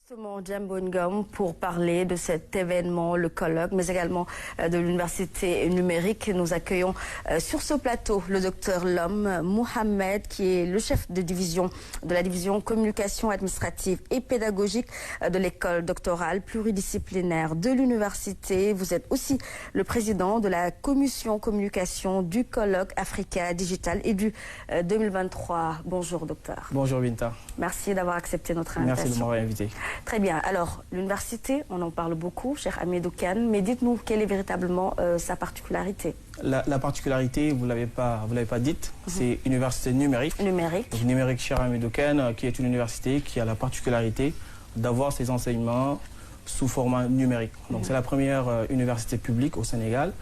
Justement, Djambo Ngom, pour parler de cet événement, le colloque, mais également de l'université numérique. Nous accueillons sur ce plateau le docteur Lom Mohamed, qui est le chef de la division communication administrative et pédagogique de l'école doctorale pluridisciplinaire de l'université. Vous êtes aussi le président de la commission communication du colloque Africa Digital et du 2023. Bonjour docteur. Bonjour Binta. Merci d'avoir accepté notre invitation. Merci de m'avoir invité. Très bien. Alors, l'université, on en parle beaucoup, cher Hamidou Kane, mais dites-nous quelle est véritablement sa particularité. La particularité, vous l'avez pas dite, c'est université numérique. Numérique. Donc, numérique, cher Hamidou Kane, qui est une université qui a la particularité d'avoir ses enseignements sous format numérique. Donc, c'est la première université publique au Sénégal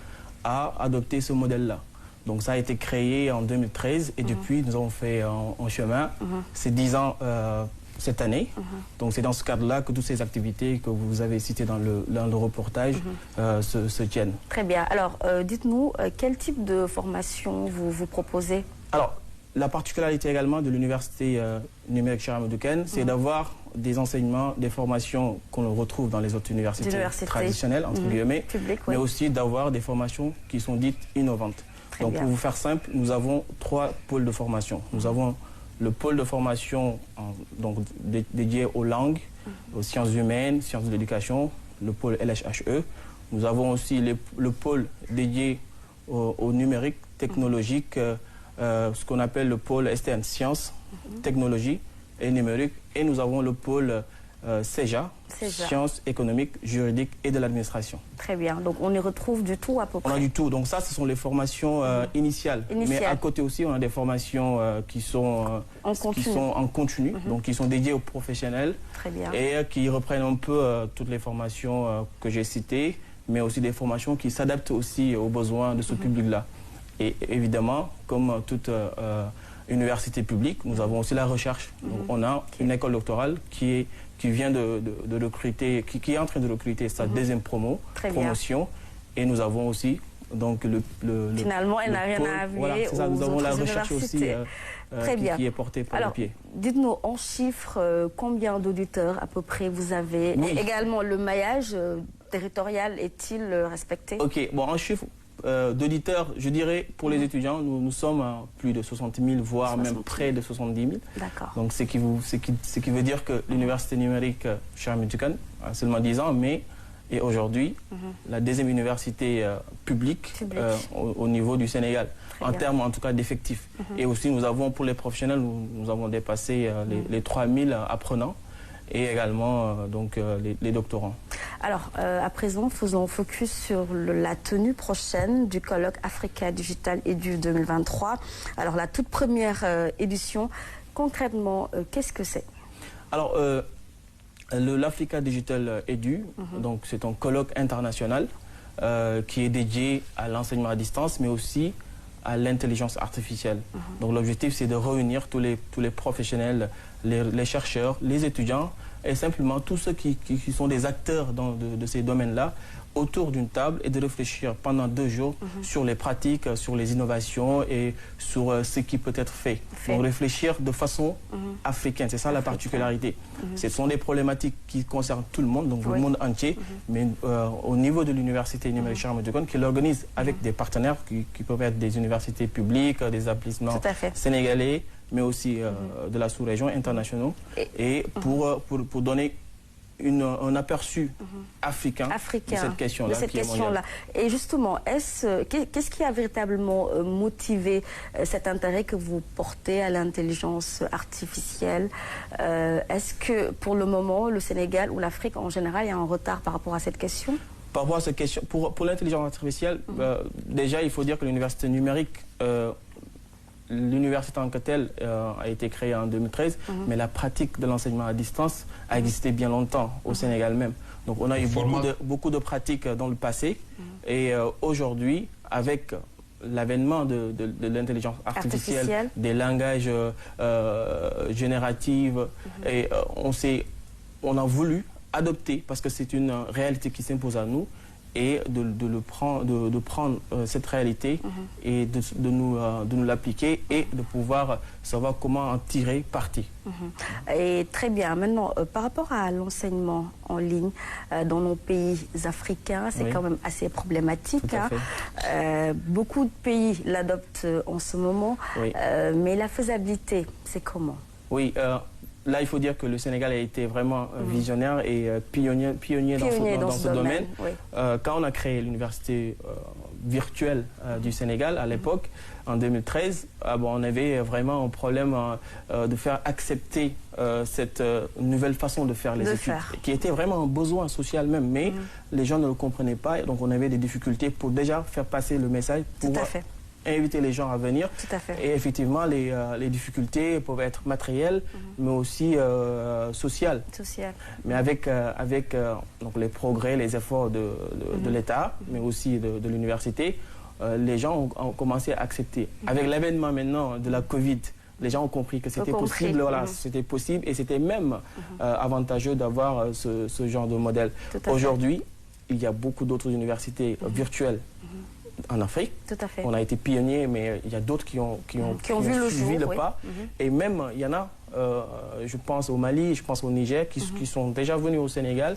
à adopter ce modèle-là. Donc, ça a été créé en 2013 et depuis, nous avons fait en chemin. C'est 10 ans cette année. Donc c'est dans ce cadre-là que toutes ces activités que vous avez citées dans le reportage se tiennent. Très bien. Alors dites-nous, quel type de formation vous proposez? Alors, la particularité également de l'université numérique Cheikh Hamidou Kane, c'est d'avoir des enseignements, des formations qu'on retrouve dans les autres universités traditionnelles, entre guillemets, mais aussi d'avoir des formations qui sont dites innovantes. Donc pour vous faire simple, nous avons 3 pôles de formation. Nous avons le pôle de formation dédié aux langues, aux sciences humaines, sciences de l'éducation, le pôle LHHE. Nous avons aussi le pôle dédié au numérique, technologique, ce qu'on appelle le pôle STN, sciences, technologie et numérique. Et nous avons le pôle CEJA, sciences économiques, juridiques et de l'administration. Très bien, donc on y retrouve du tout à peu près. On a du tout, donc ça ce sont les formations initiales. Mais à côté aussi on a des formations qui sont en continu, donc qui sont dédiées aux professionnels. Très bien. Et qui reprennent un peu toutes les formations que j'ai citées, mais aussi des formations qui s'adaptent aussi aux besoins de ce public-là. Et évidemment, comme toute université publique, nous avons aussi la recherche. Donc, on a une école doctorale qui vient de recruter, qui est en train de recruter sa deuxième promotion. Et nous avons aussi donc finalement, elle n'a rien à envier. Voilà, c'est ça, nous avons la recherche aussi qui est portée par le pied. Dites-nous en chiffres, combien d'auditeurs à peu près vous avez? Et également, le maillage territorial est-il respecté? Ok, bon, en chiffres d'auditeurs, je dirais, pour les étudiants, nous sommes à plus de 60 000, voire même près de 70 000. D'accord. Donc, ce qui veut dire que l'université numérique Cheikh Hamidou Kane a seulement 10 ans, mais est aujourd'hui la deuxième université publique au niveau du Sénégal, en termes en tout cas d'effectifs. Et aussi, nous avons, pour les professionnels, nous avons dépassé les 3 000 apprenants et également les doctorants. Alors, à présent, faisons focus sur la tenue prochaine du colloque Africa Digital Edu 2023. Alors, la toute première édition, concrètement, qu'est-ce que c'est? Alors, l'Africa Digital Edu, donc c'est un colloque international qui est dédié à l'enseignement à distance, mais aussi à l'intelligence artificielle. Donc l'objectif, c'est de réunir tous les professionnels, les chercheurs, les étudiants et simplement tous ceux qui sont des acteurs de ces domaines-là autour d'une table et de réfléchir pendant 2 jours sur les pratiques, sur les innovations et sur ce qui peut être fait. Donc réfléchir de façon africaine, c'est ça la particularité. Ce sont des problématiques qui concernent tout le monde, donc le monde entier, mais au niveau de l'université numérique Cheikh Hamidou Kane, qui l'organise avec des partenaires qui peuvent être des universités publiques, des établissements sénégalais, mais aussi de la sous-région, internationaux, et pour donner un aperçu africain de cette question-là. Et justement, qu'est-ce qui a véritablement motivé cet intérêt que vous portez à l'intelligence artificielle? Est-ce que pour le moment, le Sénégal ou l'Afrique en général, il y a un retard par rapport à cette question? Par rapport à cette question, pour l'intelligence artificielle, déjà il faut dire que l'université numérique, l'université en tant que telle a été créée en 2013, mais la pratique de l'enseignement à distance a existé bien longtemps au Sénégal même. Donc on a eu beaucoup de pratiques dans le passé et aujourd'hui, avec l'avènement de l'intelligence artificielle, des langages génératifs, et on a voulu adopter, parce que c'est une réalité qui s'impose à nous, et de prendre cette réalité et de nous l'appliquer et de pouvoir savoir comment en tirer parti. Et très bien. Maintenant, par rapport à l'enseignement en ligne dans nos pays africains, c'est quand même assez problématique. Beaucoup de pays l'adoptent en ce moment, mais la faisabilité, c'est comment? Oui, là, il faut dire que le Sénégal a été vraiment visionnaire et pionnier dans ce domaine. Quand on a créé l'université virtuelle du Sénégal à l'époque, en 2013, on avait vraiment un problème de faire accepter cette nouvelle façon de faire les études, qui était vraiment un besoin social même, mais les gens ne le comprenaient pas, et donc on avait des difficultés pour déjà faire passer le message, pour inviter les gens à venir. Et effectivement, les difficultés peuvent être matérielles, mais aussi sociales. Mais avec donc les progrès, les efforts de l'État, mais aussi de l'université, les gens ont commencé à accepter. Avec l'avènement maintenant de la Covid, les gens ont compris que c'était possible, c'était possible, et c'était même avantageux d'avoir ce genre de modèle. Aujourd'hui, il y a beaucoup d'autres universités virtuelles en Afrique. On a été pionniers, mais il y a d'autres qui ont suivi le pas. Et même, il y en a, je pense au Mali, je pense au Niger, qui sont déjà venus au Sénégal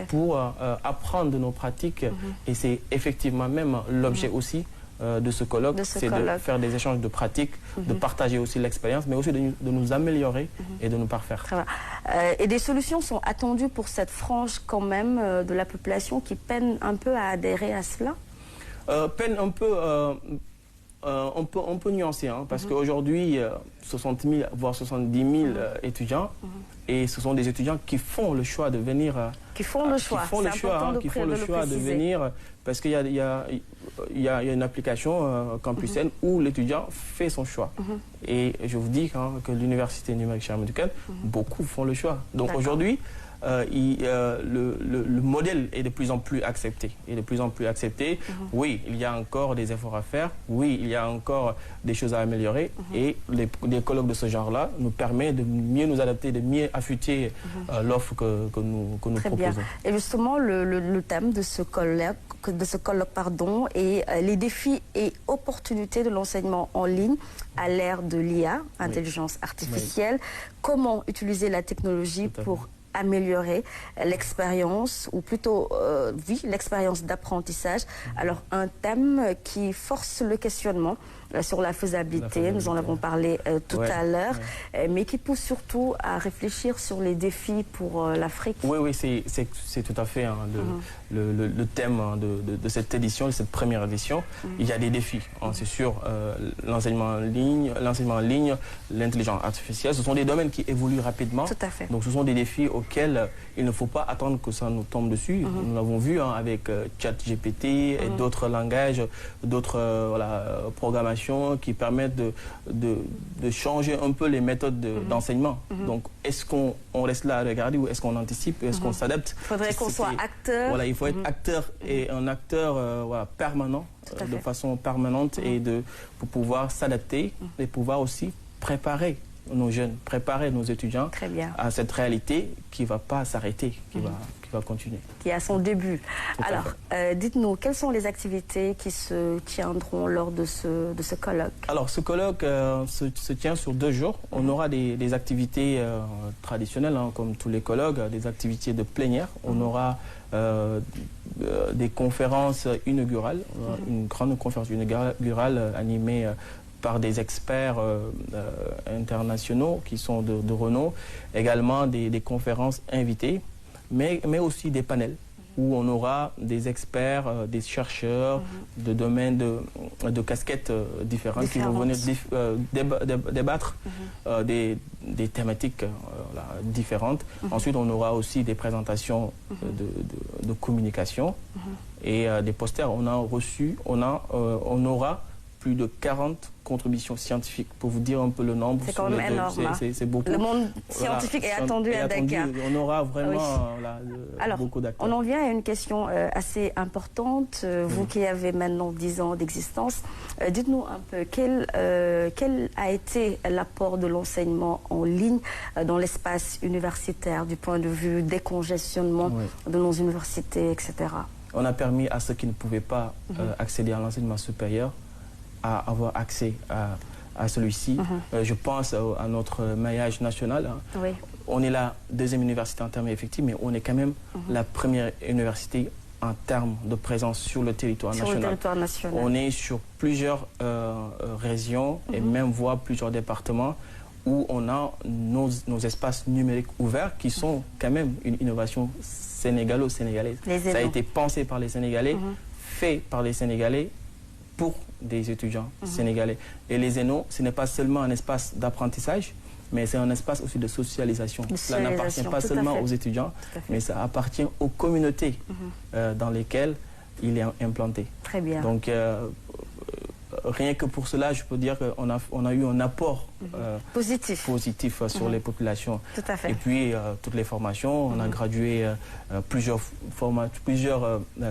pour apprendre de nos pratiques. Et c'est effectivement même l'objet aussi de ce colloque, c'est de faire des échanges de pratiques, de partager aussi l'expérience, mais aussi de nous améliorer et de nous parfaire. Et des solutions sont attendues pour cette frange quand même de la population qui peine un peu à adhérer à cela? Peine un peu, on peut nuancer, parce qu'aujourd'hui, 60 000, voire 70 000 étudiants, et ce sont des étudiants qui font le choix de venir... Qui font le choix, qui font le choix de venir, parce qu'il y a une application Campus N où l'étudiant fait son choix. Et je vous dis que l'université numérique Cheikh Ahmadou Kane, beaucoup font le choix. Donc aujourd'hui, le modèle est de plus en plus accepté. Oui, il y a encore des efforts à faire. Oui, il y a encore des choses à améliorer. Et les colloques de ce genre-là nous permettent de mieux nous adapter, de mieux affûter l'offre que nous proposons. Bien. Et justement, le thème de ce colloque, est les défis et opportunités de l'enseignement en ligne à l'ère de l'IA, intelligence artificielle. Comment utiliser la technologie pour améliorer l'expérience, ou plutôt, l'expérience d'apprentissage. Alors, un thème qui force le questionnement sur la faisabilité, nous en avons parlé tout à l'heure, mais qui pousse surtout à réfléchir sur les défis pour l'Afrique. Oui, c'est tout à fait le thème de cette édition, de cette première édition. Il y a des défis, c'est sûr, l'enseignement en ligne, l'intelligence artificielle, ce sont des domaines qui évoluent rapidement. Tout à fait. Donc ce sont des défis auxquels il ne faut pas attendre que ça nous tombe dessus. Nous l'avons vu avec ChatGPT et d'autres langages, d'autres programmations qui permettent de changer un peu les méthodes d'enseignement. Donc, est-ce qu'on reste là à regarder, ou est-ce qu'on anticipe, est-ce qu'on s'adapte? Il faudrait qu'on soit acteur. Voilà, il faut être acteur, et un acteur permanent, de façon permanente, et pour pouvoir s'adapter et pouvoir aussi préparer nos jeunes, préparer nos étudiants à cette réalité qui ne va pas s'arrêter, qui va continuer. Qui a son début. Alors, dites-nous, quelles sont les activités qui se tiendront lors de ce colloque? Alors, ce colloque se tient sur 2 jours. On aura des activités traditionnelles, comme tous les colloques, des activités de plénière. On aura des conférences inaugurales, une grande conférence inaugurale animée par des experts internationaux qui sont de renom, également des conférences invitées, mais aussi des panels où on aura des experts, des chercheurs de domaines de casquettes différentes qui vont venir débattre des thématiques différentes. Ensuite, on aura aussi des présentations de communication et des posters. On aura plus de 40 contributions scientifiques, pour vous dire un peu le nombre. C'est quand même énorme. C'est beaucoup. Le monde scientifique est attendu à Dakar. On aura vraiment beaucoup d'acteurs. On en vient à une question assez importante. Vous qui avez maintenant 10 ans d'existence, dites-nous un peu quel a été l'apport de l'enseignement en ligne dans l'espace universitaire du point de vue décongestionnement de nos universités, etc. On a permis à ceux qui ne pouvaient pas accéder à l'enseignement supérieur à avoir accès à celui-ci. Je pense à notre maillage national. Oui. On est la deuxième université en termes effectifs, mais on est quand même la première université en termes de présence sur le territoire national. On est sur plusieurs régions et même voire plusieurs départements où on a nos espaces numériques ouverts qui sont quand même une innovation sénégalo-sénégalaise. Ça a été pensé par les Sénégalais, fait par les Sénégalais pour des étudiants sénégalais. Et les ENO, ce n'est pas seulement un espace d'apprentissage, mais c'est un espace aussi de socialisation. Cela n'appartient pas seulement aux étudiants, mais ça appartient aux communautés dans lesquelles il est implanté. Très bien. Donc, rien que pour cela, je peux dire qu'on a eu un apport positif sur les populations. Tout à fait. Et puis, toutes les formations, on a gradué plusieurs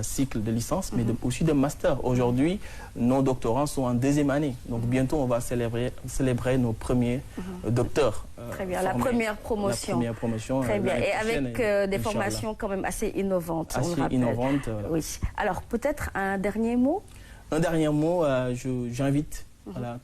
cycles de licence, mais aussi de master. Aujourd'hui, nos doctorants sont en deuxième année. Donc, bientôt, on va célébrer nos premiers docteurs. Très bien, la première promotion. La première promotion. Très bien, et avec des formations quand même assez innovantes. Assez innovantes. Oui. Alors, peut-être un dernier mot? Un dernier mot, j'invite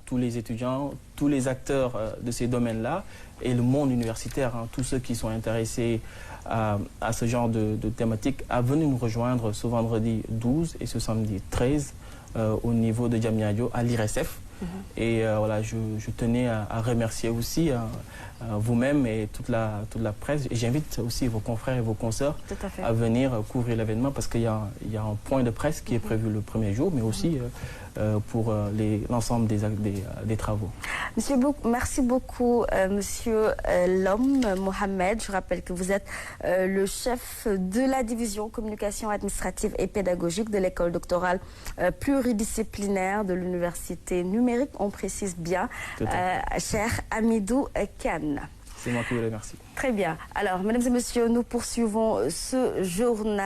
tous les étudiants, tous les acteurs de ces domaines-là et le monde universitaire, tous ceux qui sont intéressés à ce genre de thématique, à venir nous rejoindre ce vendredi 12 et ce samedi 13 au niveau de Diamniadio à l'IRSF. Et voilà, je tenais à remercier aussi vous-même et toute la presse. Et j'invite aussi vos confrères et vos consoeurs à venir couvrir l'événement parce qu'il y a un point de presse qui est prévu le premier jour, mais aussi pour l'ensemble des travaux. Merci beaucoup, Monsieur Lom Mohamed. Je rappelle que vous êtes le chef de la division communication administrative et pédagogique de l'école doctorale pluridisciplinaire de l'université numérique. On précise bien, cher Hamidou Kane. C'est moi qui vous remercie. Très bien. Alors, mesdames et messieurs, nous poursuivons ce journal.